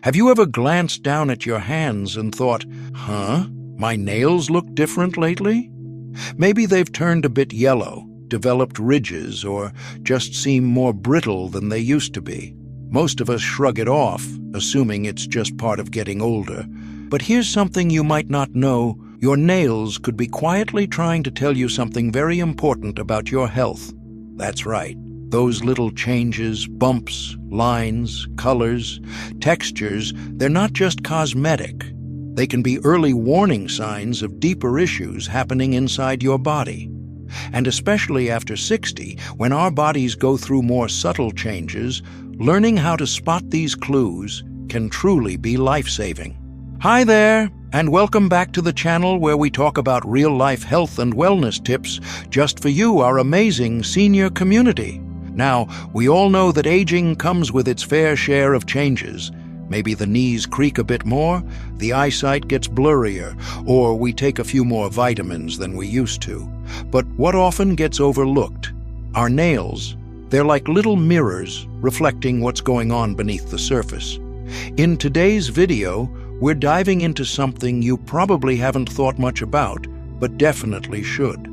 Have you ever glanced down at your hands and thought, my nails look different lately? Maybe they've turned a bit yellow, developed ridges, or just seem more brittle than they used to be. Most of us shrug it off, assuming it's just part of getting older. But here's something you might not know. Your nails could be quietly trying to tell you something very important about your health. That's right. Those little changes, bumps, lines, colors, textures, they're not just cosmetic. They can be early warning signs of deeper issues happening inside your body. And especially after 60, when our bodies go through more subtle changes, learning how to spot these clues can truly be life-saving. Hi there, and welcome back to the channel where we talk about real-life health and wellness tips just for you, our amazing senior community. Now, we all know that aging comes with its fair share of changes. Maybe the knees creak a bit more, the eyesight gets blurrier, or we take a few more vitamins than we used to. But what often gets overlooked? Our nails. They're like little mirrors reflecting what's going on beneath the surface. In today's video, we're diving into something you probably haven't thought much about, but definitely should.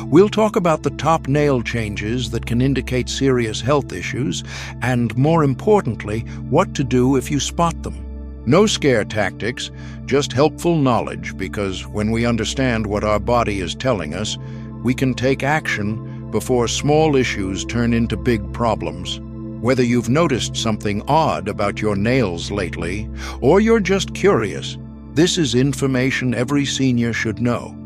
We'll talk about the top nail changes that can indicate serious health issues, and more importantly, what to do if you spot them. No scare tactics, just helpful knowledge, because when we understand what our body is telling us, we can take action before small issues turn into big problems. Whether you've noticed something odd about your nails lately, or you're just curious, this is information every senior should know.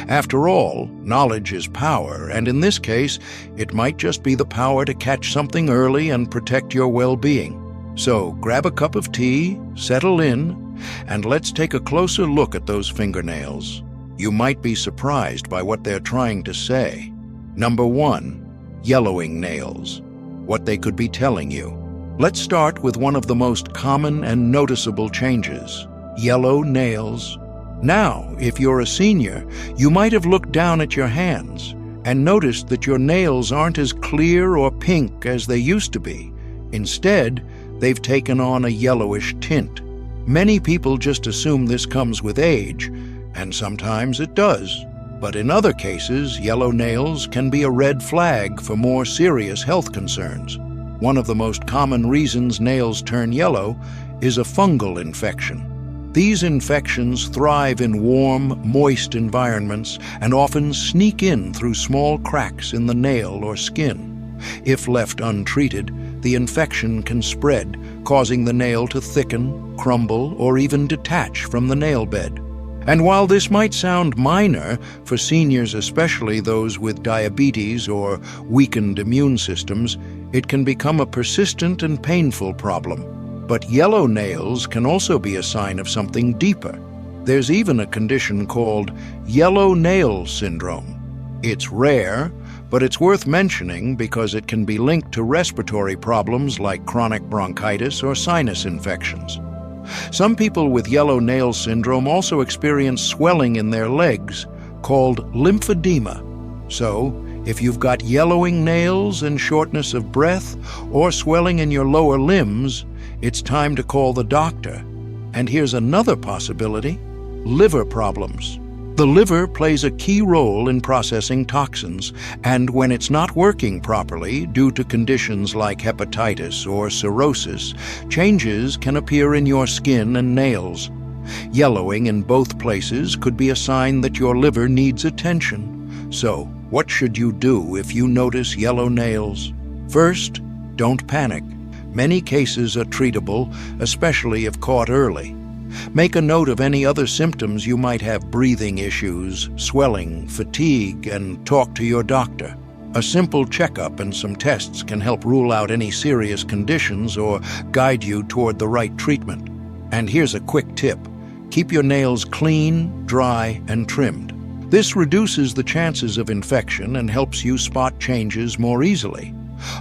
After all, knowledge is power, and in this case, it might just be the power to catch something early and protect your well-being. So grab a cup of tea, settle in, and let's take a closer look at those fingernails. You might be surprised by what they're trying to say. Number 1, yellowing nails. What they could be telling you. Let's start with one of the most common and noticeable changes: yellow nails. Now, if you're a senior, you might have looked down at your hands and noticed that your nails aren't as clear or pink as they used to be. Instead, they've taken on a yellowish tint. Many people just assume this comes with age, and sometimes it does. But in other cases, yellow nails can be a red flag for more serious health concerns. One of the most common reasons nails turn yellow is a fungal infection. These infections thrive in warm, moist environments and often sneak in through small cracks in the nail or skin. If left untreated, the infection can spread, causing the nail to thicken, crumble, or even detach from the nail bed. And while this might sound minor, for seniors, especially those with diabetes or weakened immune systems, it can become a persistent and painful problem. But yellow nails can also be a sign of something deeper. There's even a condition called yellow nail syndrome. It's rare, but it's worth mentioning because it can be linked to respiratory problems like chronic bronchitis or sinus infections. Some people with yellow nail syndrome also experience swelling in their legs, called lymphedema. So, if you've got yellowing nails and shortness of breath, or swelling in your lower limbs, it's time to call the doctor. And here's another possibility: liver problems. The liver plays a key role in processing toxins, and when it's not working properly due to conditions like hepatitis or cirrhosis, changes can appear in your skin and nails. Yellowing in both places could be a sign that your liver needs attention. So, what should you do if you notice yellow nails? First, don't panic. Many cases are treatable, especially if caught early. Make a note of any other symptoms you might have: breathing issues, swelling, fatigue, and talk to your doctor. A simple checkup and some tests can help rule out any serious conditions or guide you toward the right treatment. And here's a quick tip: keep your nails clean, dry, and trimmed. This reduces the chances of infection and helps you spot changes more easily.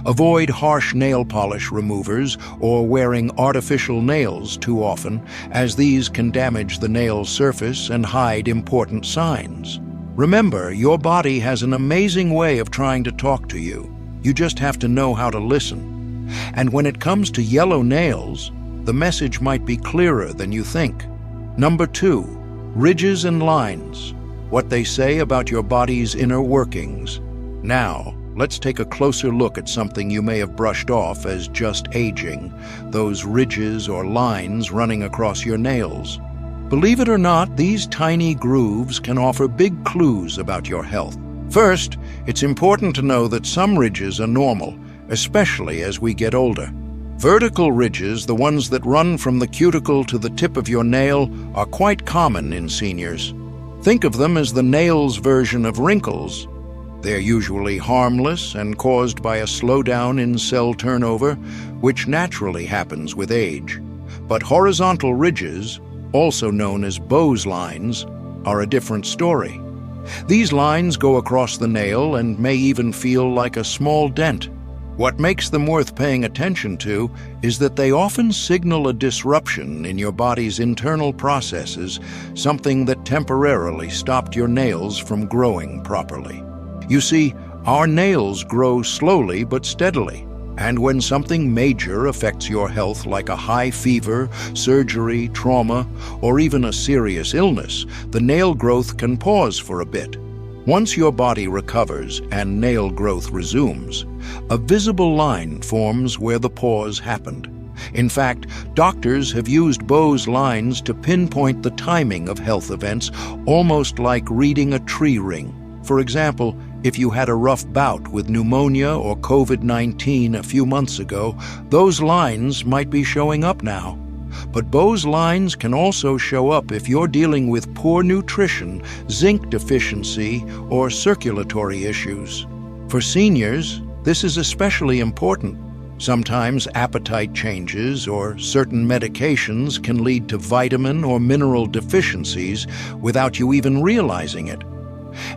Avoid harsh nail polish removers or wearing artificial nails too often, as these can damage the nail surface and hide important signs. Remember, your body has an amazing way of trying to talk to you. You just have to know how to listen. And when it comes to yellow nails, the message might be clearer than you think. Number 2, ridges and lines, what they say about your body's inner workings. Now, let's take a closer look at something you may have brushed off as just aging, those ridges or lines running across your nails. Believe it or not, these tiny grooves can offer big clues about your health. First, it's important to know that some ridges are normal, especially as we get older. Vertical ridges, the ones that run from the cuticle to the tip of your nail, are quite common in seniors. Think of them as the nail's version of wrinkles. They're usually harmless and caused by a slowdown in cell turnover, which naturally happens with age. But horizontal ridges, also known as Bow's lines, are a different story. These lines go across the nail and may even feel like a small dent. What makes them worth paying attention to is that they often signal a disruption in your body's internal processes, something that temporarily stopped your nails from growing properly. You see, our nails grow slowly but steadily, and when something major affects your health like a high fever, surgery, trauma, or even a serious illness, the nail growth can pause for a bit. Once your body recovers and nail growth resumes, a visible line forms where the pause happened. In fact, doctors have used Bow's lines to pinpoint the timing of health events, almost like reading a tree ring. For example, if you had a rough bout with pneumonia or COVID-19 a few months ago, those lines might be showing up now. But Bow's lines can also show up if you're dealing with poor nutrition, zinc deficiency, or circulatory issues. For seniors, this is especially important. Sometimes appetite changes or certain medications can lead to vitamin or mineral deficiencies without you even realizing it.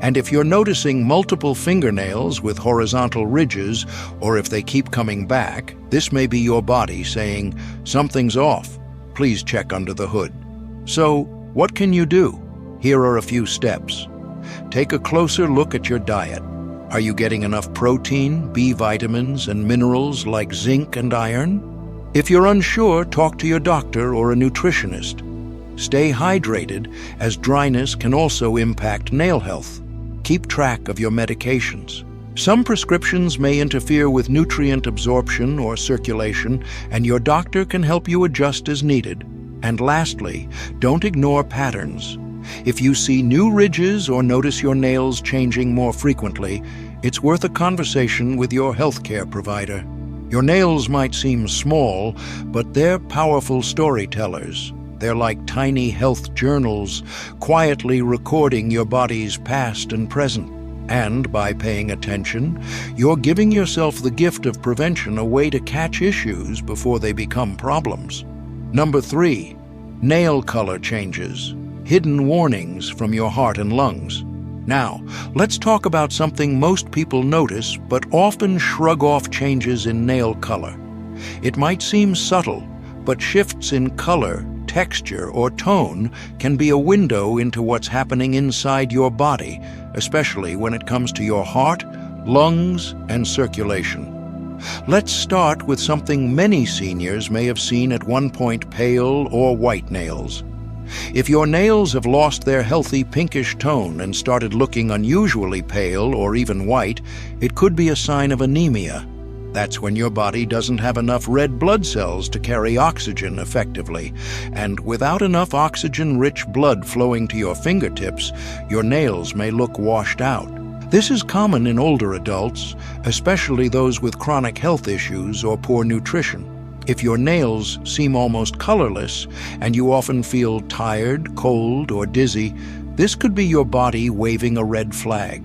And if you're noticing multiple fingernails with horizontal ridges, or if they keep coming back, this may be your body saying, "Something's off. Please check under the hood." So, what can you do? Here are a few steps. Take a closer look at your diet. Are you getting enough protein, B vitamins, and minerals like zinc and iron? If you're unsure, talk to your doctor or a nutritionist. Stay hydrated, as dryness can also impact nail health. Keep track of your medications. Some prescriptions may interfere with nutrient absorption or circulation, and your doctor can help you adjust as needed. And lastly, don't ignore patterns. If you see new ridges or notice your nails changing more frequently, it's worth a conversation with your healthcare provider. Your nails might seem small, but they're powerful storytellers. They're like tiny health journals, quietly recording your body's past and present. And by paying attention, you're giving yourself the gift of prevention, a way to catch issues before they become problems. Number 3, nail color changes, hidden warnings from your heart and lungs. Now, let's talk about something most people notice but often shrug off: changes in nail color. It might seem subtle, but shifts in color, texture, or tone can be a window into what's happening inside your body, especially when it comes to your heart, lungs, and circulation. Let's start with something many seniors may have seen at one point: pale or white nails. If your nails have lost their healthy pinkish tone and started looking unusually pale or even white, it could be a sign of anemia. That's when your body doesn't have enough red blood cells to carry oxygen effectively, and without enough oxygen-rich blood flowing to your fingertips, your nails may look washed out. This is common in older adults, especially those with chronic health issues or poor nutrition. If your nails seem almost colorless and you often feel tired, cold, or dizzy, this could be your body waving a red flag.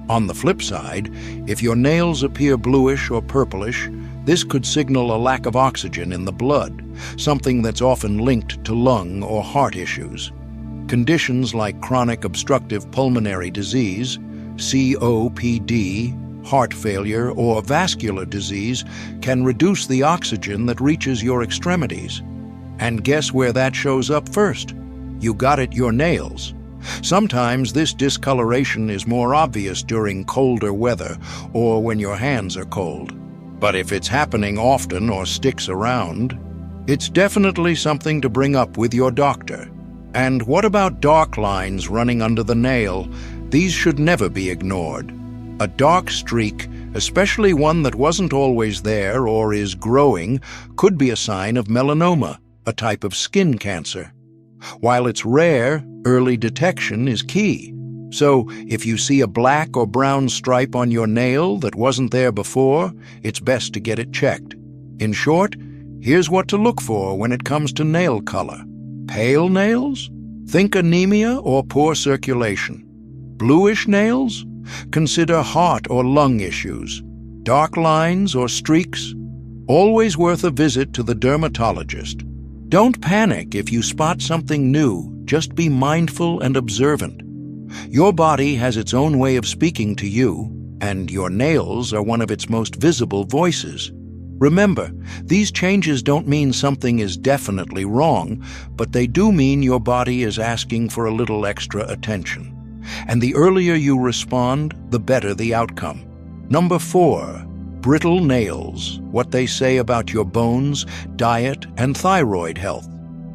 On the flip side, if your nails appear bluish or purplish, this could signal a lack of oxygen in the blood, something that's often linked to lung or heart issues. Conditions like chronic obstructive pulmonary disease, COPD, heart failure, or vascular disease can reduce the oxygen that reaches your extremities. And guess where that shows up first? You got it, your nails. Sometimes this discoloration is more obvious during colder weather or when your hands are cold. But if it's happening often or sticks around, It's definitely something to bring up with your doctor. And what about dark lines running under the nail? These should never be ignored. A dark streak, especially one that wasn't always there or is growing, could be a sign of melanoma, a type of skin cancer. While it's rare, early detection is key. So, if you see a black or brown stripe on your nail that wasn't there before, it's best to get it checked. In short, here's what to look for when it comes to nail color. Pale nails? Think anemia or poor circulation. Bluish nails? Consider heart or lung issues. Dark lines or streaks? Always worth a visit to the dermatologist. Don't panic if you spot something new, just be mindful and observant. Your body has its own way of speaking to you, and your nails are one of its most visible voices. Remember, these changes don't mean something is definitely wrong, but they do mean your body is asking for a little extra attention. And the earlier you respond, the better the outcome. Number 4, brittle nails, what they say about your bones, diet, and thyroid health.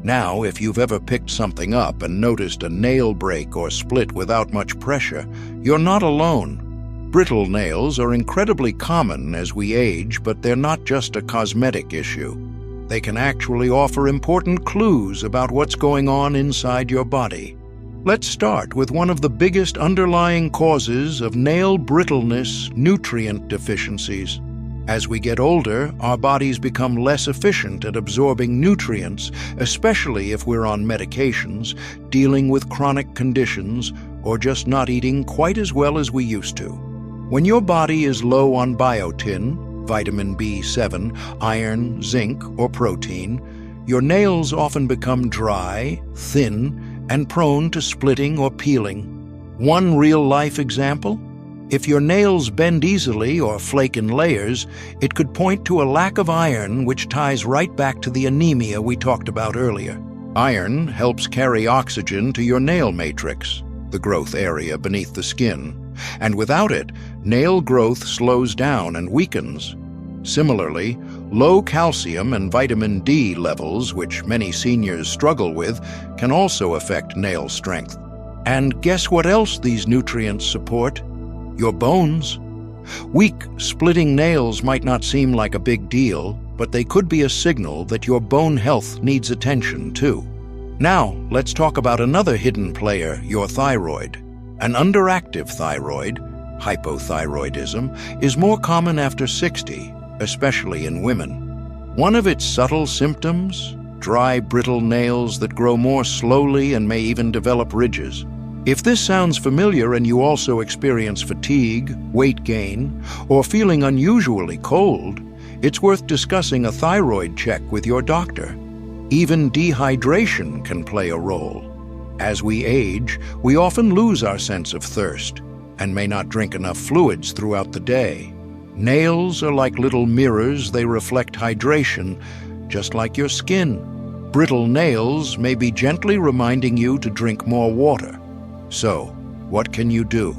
Now, if you've ever picked something up and noticed a nail break or split without much pressure, you're not alone. Brittle nails are incredibly common as we age, but they're not just a cosmetic issue. They can actually offer important clues about what's going on inside your body. Let's start with one of the biggest underlying causes of nail brittleness: nutrient deficiencies. As we get older, our bodies become less efficient at absorbing nutrients, especially if we're on medications, dealing with chronic conditions, or just not eating quite as well as we used to. When your body is low on biotin, vitamin B7, iron, zinc, or protein, your nails often become dry, thin, and prone to splitting or peeling. One real-life example? If your nails bend easily or flake in layers, it could point to a lack of iron, which ties right back to the anemia we talked about earlier. Iron helps carry oxygen to your nail matrix, the growth area beneath the skin, and without it, nail growth slows down and weakens. Similarly, low calcium and vitamin D levels, which many seniors struggle with, can also affect nail strength. And guess what else these nutrients support? Your bones. Weak, splitting nails might not seem like a big deal, but they could be a signal that your bone health needs attention too. Now, let's talk about another hidden player, your thyroid. An underactive thyroid, hypothyroidism, is more common after 60, especially in women. One of its subtle symptoms? Dry, brittle nails that grow more slowly and may even develop ridges. If this sounds familiar and you also experience fatigue, weight gain, or feeling unusually cold, it's worth discussing a thyroid check with your doctor. Even dehydration can play a role. As we age, we often lose our sense of thirst and may not drink enough fluids throughout the day. Nails are like little mirrors; they reflect hydration, just like your skin. Brittle nails may be gently reminding you to drink more water. So, what can you do?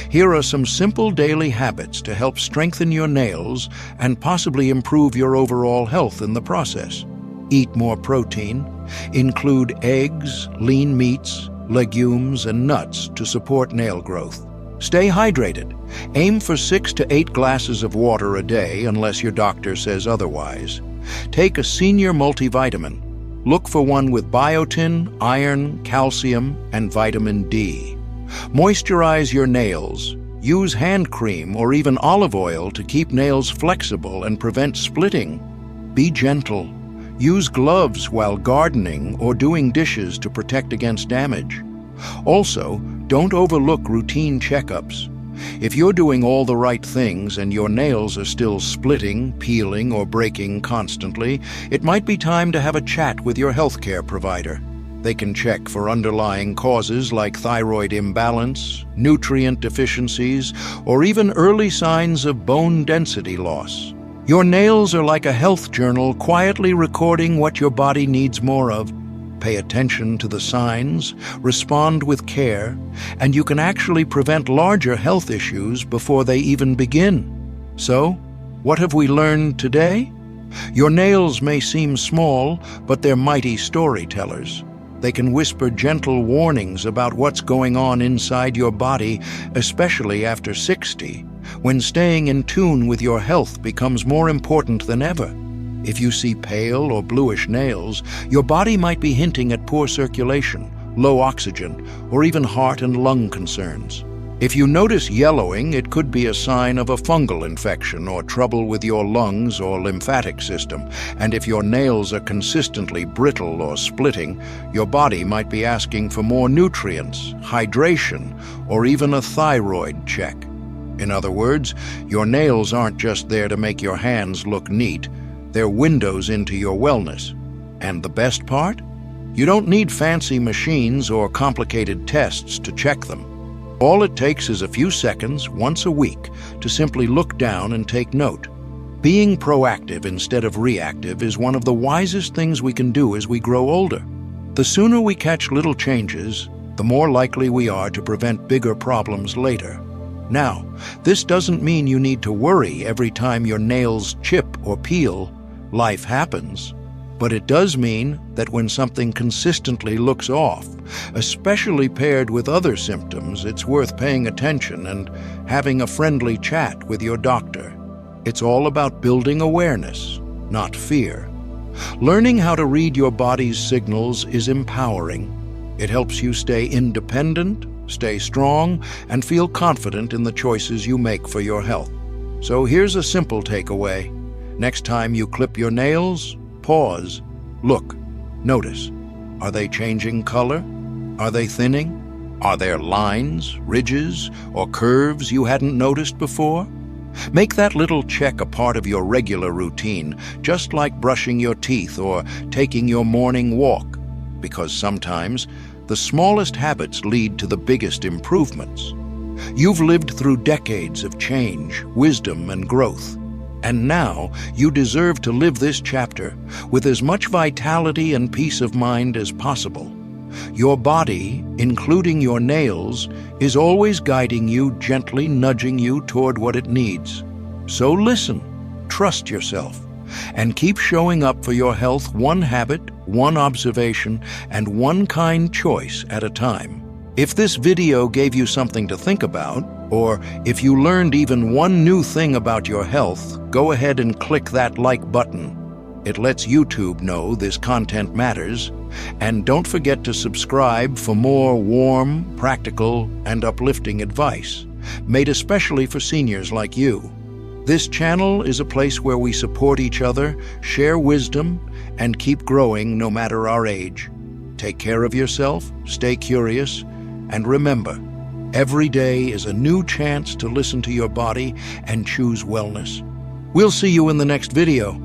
Here are some simple daily habits to help strengthen your nails and possibly improve your overall health in the process. Eat more protein. Include eggs, lean meats, legumes, and nuts to support nail growth. Stay hydrated. Aim for 6 to 8 glasses of water a day unless your doctor says otherwise. Take a senior multivitamin. Look for one with biotin, iron, calcium, and vitamin D. Moisturize your nails. Use hand cream or even olive oil to keep nails flexible and prevent splitting. Be gentle. Use gloves while gardening or doing dishes to protect against damage. Also, don't overlook routine checkups. If you're doing all the right things and your nails are still splitting, peeling, or breaking constantly, it might be time to have a chat with your healthcare provider. They can check for underlying causes like thyroid imbalance, nutrient deficiencies, or even early signs of bone density loss. Your nails are like a health journal quietly recording what your body needs more of. Pay attention to the signs, respond with care, and you can actually prevent larger health issues before they even begin. So, what have we learned today? Your nails may seem small, but they're mighty storytellers. They can whisper gentle warnings about what's going on inside your body, especially after 60, when staying in tune with your health becomes more important than ever. If you see pale or bluish nails, your body might be hinting at poor circulation, low oxygen, or even heart and lung concerns. If you notice yellowing, it could be a sign of a fungal infection or trouble with your lungs or lymphatic system. And if your nails are consistently brittle or splitting, your body might be asking for more nutrients, hydration, or even a thyroid check. In other words, your nails aren't just there to make your hands look neat, they're windows into your wellness. And the best part? You don't need fancy machines or complicated tests to check them. All it takes is a few seconds, once a week, to simply look down and take note. Being proactive instead of reactive is one of the wisest things we can do as we grow older. The sooner we catch little changes, the more likely we are to prevent bigger problems later. Now, this doesn't mean you need to worry every time your nails chip or peel. Life happens. But it does mean that when something consistently looks off, especially paired with other symptoms, it's worth paying attention and having a friendly chat with your doctor. It's all about building awareness, not fear. Learning how to read your body's signals is empowering. It helps you stay independent, stay strong, and feel confident in the choices you make for your health. So here's a simple takeaway. Next time you clip your nails, pause, look, notice. Are they changing color? Are they thinning? Are there lines, ridges, or curves you hadn't noticed before? Make that little check a part of your regular routine, just like brushing your teeth or taking your morning walk, because sometimes the smallest habits lead to the biggest improvements. You've lived through decades of change, wisdom, and growth. And now, you deserve to live this chapter with as much vitality and peace of mind as possible. Your body, including your nails, is always guiding you, gently nudging you toward what it needs. So listen, trust yourself, and keep showing up for your health one habit, one observation, and one kind choice at a time. If this video gave you something to think about, or if you learned even one new thing about your health, go ahead and click that like button. It lets YouTube know this content matters. And don't forget to subscribe for more warm, practical, and uplifting advice, made especially for seniors like you. This channel is a place where we support each other, share wisdom, and keep growing no matter our age. Take care of yourself, stay curious, and remember, every day is a new chance to listen to your body and choose wellness. We'll see you in the next video.